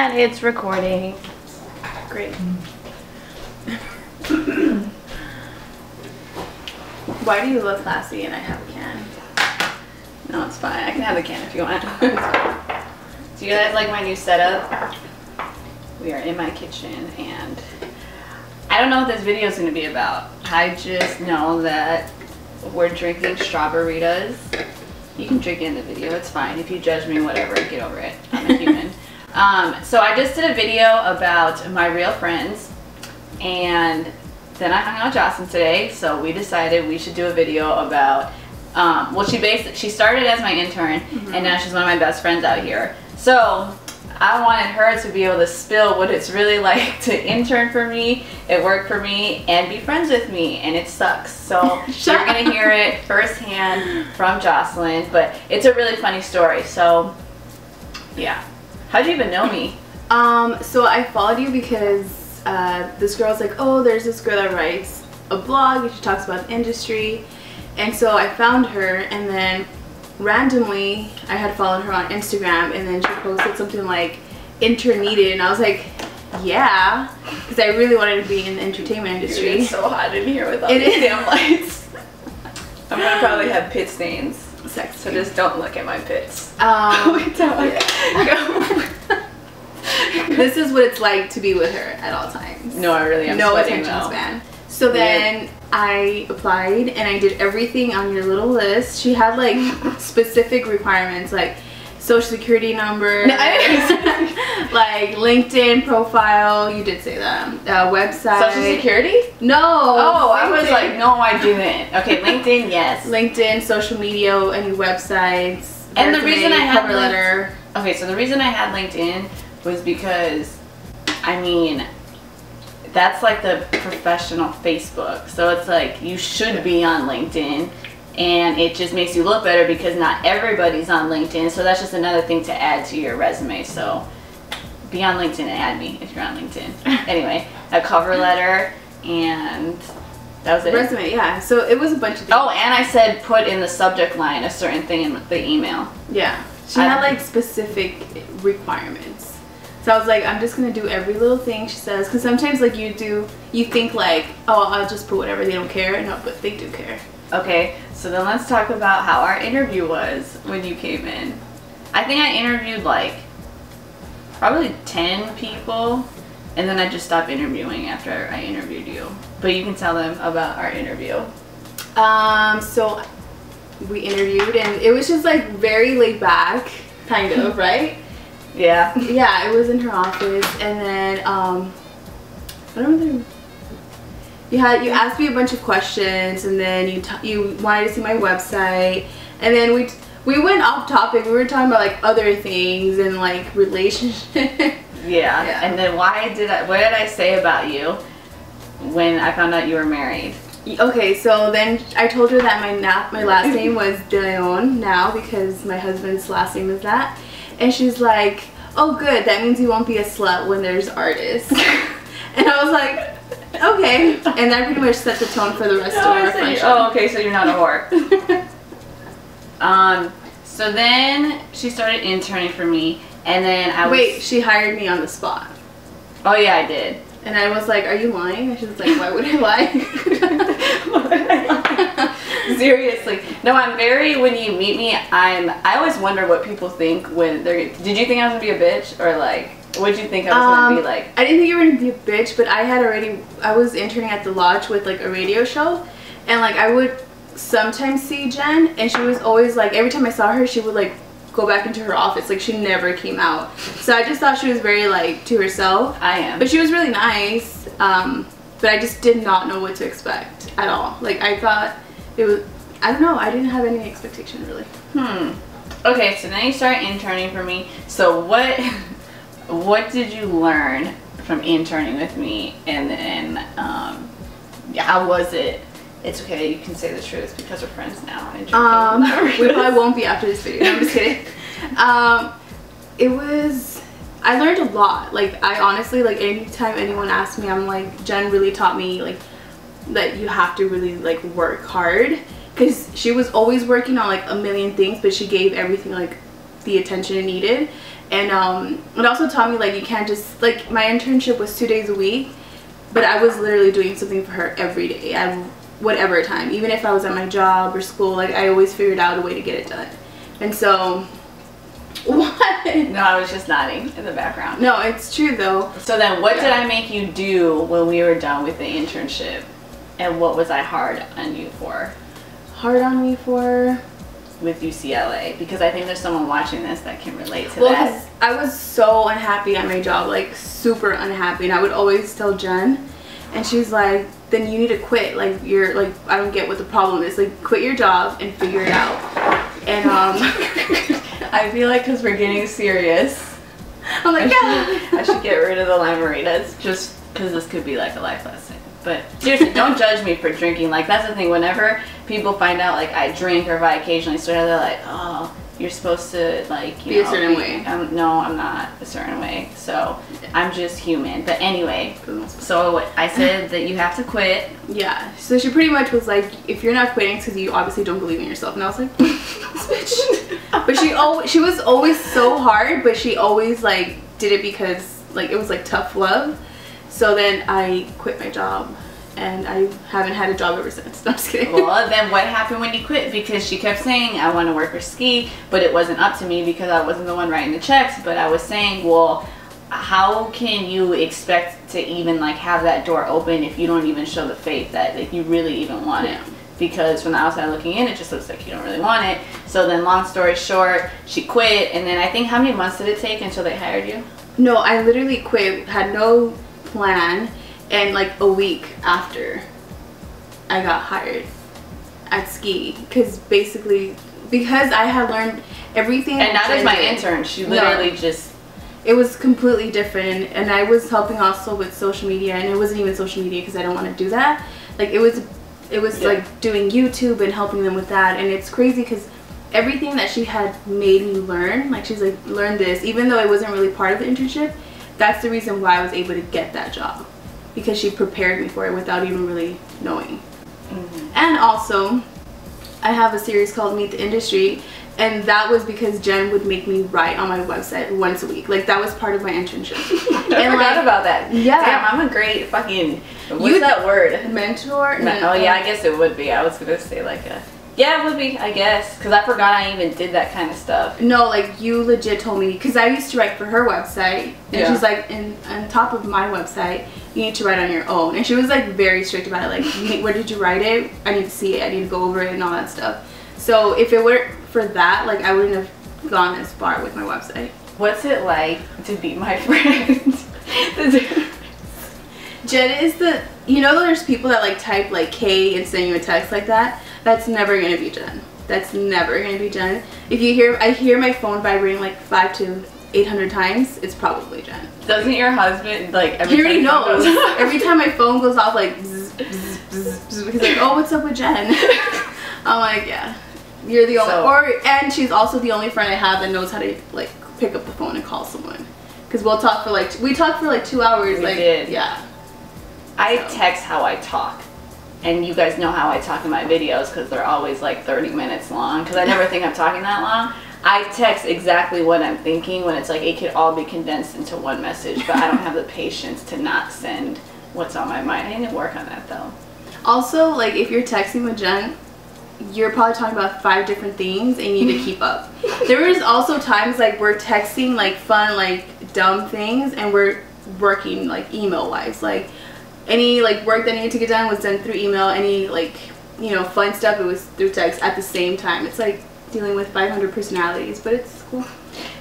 And it's recording. Great. Why do you look classy and I have a can? No, it's fine. I can have the can if you want. Do you guys like my new setup? We are in my kitchen and I don't know what this video is going to be about. I just know that we're drinking strawberries. You can drink it in the video, it's fine. If you judge me, whatever, get over it. I'm a human. So I just did a video about my real friends, and then I hung out with Jocelyn today, so we decided we should do a video about, well, she started as my intern, and now she's one of my best friends out here. So I wanted her to be able to spill what it's really like to intern for me, it worked for me, and be friends with me, and it sucks. So you're gonna hear it firsthand from Jocelyn, but it's a really funny story. So yeah, how'd you even know me? So I followed you because this girl's like, oh, there's this girl that writes a blog and she talks about the industry, and so I found her, and then randomly I had followed her on Instagram, and then she posted something like intern needed, and I was like, yeah, because I really wanted to be in the entertainment industry. Dude, it's so hot in here with all these damn lights. I'm gonna probably have pit stains, so just don't look at my pits. This is what it's like to be with her at all times. No, I really am. No attention span. So then I applied and I did everything on your little list. She had like specific requirements, like social security number, like LinkedIn profile. You did say that. Website. Social security? No. Oh, LinkedIn. I was like, no, I didn't. Okay, LinkedIn, yes. LinkedIn, social media, any websites. And the reason I had cover letter. Okay, so the reason I had LinkedIn was because, I mean, that's like the professional Facebook, so it's like you should be on LinkedIn, and it just makes you look better because not everybody's on LinkedIn, so that's just another thing to add to your resume. So be on LinkedIn and add me if you're on LinkedIn. Anyway, a cover letter, and that was it. Resume, yeah. So it was a bunch of things. Oh, and I said put in the subject line a certain thing in the email. Yeah, she had like specific requirements. So I was like, I'm just gonna do every little thing she says, because sometimes like you think like, oh, I'll just put whatever, they don't care. No, but they do care. Okay, so then let's talk about how our interview was when you came in. I think I interviewed like probably 10 people, and then I just stopped interviewing after I interviewed you. But you can tell them about our interview. So we interviewed, and it was just like very laid back, kind of, right? Yeah. Yeah, it was in her office, and then I don't know. You asked me a bunch of questions, and then you wanted to see my website, and then we went off topic. We were talking about like other things and like relationships. Yeah. And then what did I say about you when I found out you were married? Okay, so then I told her that my last name was De Leon now because my husband's last name is that. And she's like, oh good, that means you won't be a slut when there's artists. And I was like, okay. And that pretty much set the tone for the rest of our friendship. Oh, okay, so you're not a whore. So then she started interning for me, and then Wait, she hired me on the spot. Oh yeah, I did. And I was like, are you lying? And she was like, why would I lie? Seriously. No, when you meet me, I always wonder what people think when did you think I was gonna be a bitch, or like, what did you think I was gonna be like? I didn't think you were gonna be a bitch, but I was interning at the lodge with like a radio show, and like I would sometimes see Jen, and she was always like, every time I saw her, she would like go back into her office, like she never came out. So I just thought she was very like to herself. I am. But she was really nice, but I just did not know what to expect at all. Like I thought it was, I don't know, I didn't have any expectation really. Okay, so then you start interning for me. So what did you learn from interning with me, and then how was it? It's okay, you can say the truth because we're friends now. We probably won't be after this video. No, I'm just kidding. I learned a lot. Like I honestly, like anytime anyone asks me, I'm like, Jen really taught me like that you have to really like work hard, because she was always working on like a million things, but she gave everything like the attention it needed. And it also taught me like you can't just, like my internship was 2 days a week, but I was literally doing something for her every day at whatever time. Even if I was at my job or school, like I always figured out a way to get it done. And so what? No, I was just nodding in the background. No, it's true though. So then what did I make you do when we were done with the internship? And what was I hard on you for? Hard on me for? With UCLA, because I think there's someone watching this that can relate to well, that. I was so unhappy at my job, like super unhappy, and I would always tell Jen, and she's like, then you need to quit, like you're like, I don't get what the problem is, like quit your job and figure it out. And I feel like because we're getting serious, I'm like, I should get rid of the limeritas just because this could be like a life lesson. But seriously, don't judge me for drinking. Like, that's the thing. Whenever people find out, like, I drink or if I occasionally swear, they're like, oh, you're supposed to, like, be a certain way. No, I'm not a certain way. So, I'm just human. But anyway, so I said that you have to quit. Yeah. So she pretty much was like, if you're not quitting, it's because you obviously don't believe in yourself. And I was like, this bitch. But she was always so hard, but she always, like, did it because, like, it was, like, tough love. So then I quit my job, and I haven't had a job ever since. No, I'm just kidding. Well, then what happened when you quit? Because she kept saying, I want to work for Ski, but it wasn't up to me because I wasn't the one writing the checks. But I was saying, well, how can you expect to even like have that door open if you don't even show the faith that like, you really even want it? Because from the outside looking in, it just looks like you don't really want it. So then long story short, she quit, and then I think how many months did it take until they hired you? No, I literally quit, had no plan, and like a week after I got hired at Ski, because I had learned everything. And that is my intern. She literally just, it was completely different, and I was helping also with social media, and it wasn't even social media because I don't want to do that. Like it was like doing YouTube and helping them with that. And it's crazy because everything that she had made me learn, like she's like, learn this, even though it wasn't really part of the internship. That's the reason why I was able to get that job, because she prepared me for it without even really knowing. And also, I have a series called Meet the Industry, and that was because Jen would make me write on my website once a week. Like that was part of my internship. I forgot about that. Yeah. Damn, I'm a great fucking, what's that word? Mentor? Oh yeah, I guess it would be. I was gonna say like a, yeah, it would be, I guess, because I forgot I even did that kind of stuff. No, like you legit told me, because I used to write for her website, and she's like, on top of my website, you need to write on your own. And she was like very strict about it, like, where did you write it? I need to see it, I need to go over it and all that stuff. So if it weren't for that, like I wouldn't have gone as far with my website. What's it like to be my friend? Jen is the, you know there's people that like type like K and send you a text like that? That's never gonna be Jen. That's never gonna be Jen. If you hear, I hear my phone vibrating like 500 to 800 times, it's probably Jen. Doesn't your husband like every he already knows. Every time my phone goes off like zzz, zzz, zzz, zzz, he's like, oh, what's up with Jen? I'm like, yeah, you're the only, and she's also the only friend I have that knows how to like pick up the phone and call someone. Because we'll talk for like, we talked for like 2 hours. We did. Yeah. I text how I talk. And you guys know how I talk in my videos because they're always like 30 minutes long because I never think I'm talking that long. I text exactly what I'm thinking when it's like it could all be condensed into one message, but I don't have the patience to not send what's on my mind. I need to work on that though. Also, like if you're texting with Jen, you're probably talking about 5 different things and you need to keep up. There was also times like we're texting like fun, like dumb things, and we're working like email wise. Like any like work that needed to get done was done through email. Any like, you know, fun stuff, it was through text at the same time. It's like dealing with 500 personalities, but it's cool.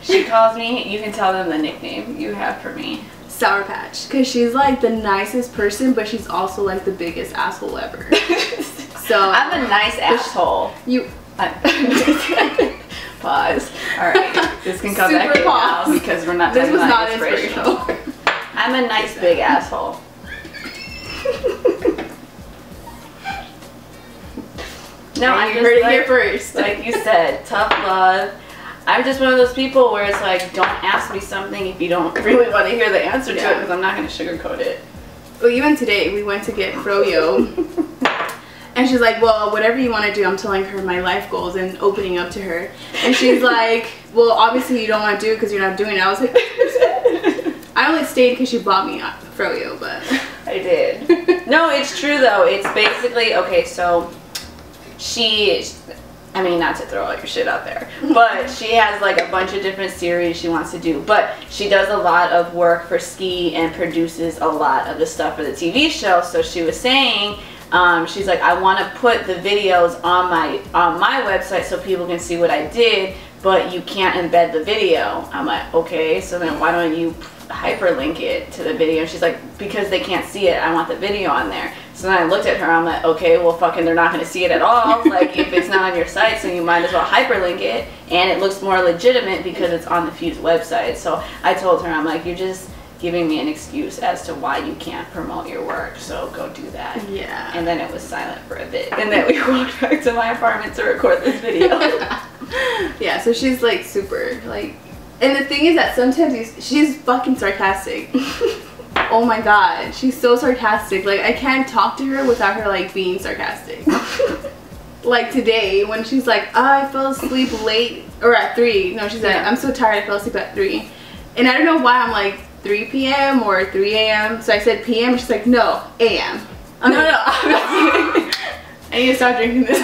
She calls me, you can tell them the nickname you have for me. Sour Patch, because she's like the nicest person, but she's also like the biggest asshole ever. So I'm a nice asshole. You pause. All right, this can come back in now because we're not. This was not inspirational. I'm a nice big asshole. No, you heard it here first. Like you said, tough love. I'm just one of those people where it's like, don't ask me something if you don't really want to hear the answer to it, because I'm not going to sugarcoat it. Well, even today we went to get froyo, And she's like, well, whatever you want to do. I'm telling her my life goals and opening up to her. And she's like, well, obviously you don't want to do it because you're not doing it. I was like, I only stayed because she bought me froyo, but I did. No, it's true though. It's basically, okay, so I mean, not to throw all your shit out there, but she has like a bunch of different series she wants to do, but she does a lot of work for Ski and produces a lot of the stuff for the TV show. So she was saying, she's like, I want to put the videos on my website so people can see what I did, but you can't embed the video. I'm like, okay, so then why don't you hyperlink it to the video? And she's like, because they can't see it, I want the video on there. So then I looked at her, I'm like, okay, well fucking they're not going to see it at all. Like if it's not on your site, so you might as well hyperlink it, and it looks more legitimate because it's on the Fuse website. So I told her, I'm like, you're just giving me an excuse as to why you can't promote your work, so go do that. Yeah. And then it was silent for a bit, and then we walked back to my apartment to record this video. Yeah, so she's like super like, and the thing is that sometimes she's fucking sarcastic. Oh my god, she's so sarcastic. Like I can't talk to her without her like being sarcastic. Like today when she's like, oh, I fell asleep late, or at 3. No, she said, I'm so tired, I fell asleep at 3. And I don't know why I'm like 3 p.m. or 3 a.m. So I said p.m. She's like, no, a.m. No. I need to stop drinking this.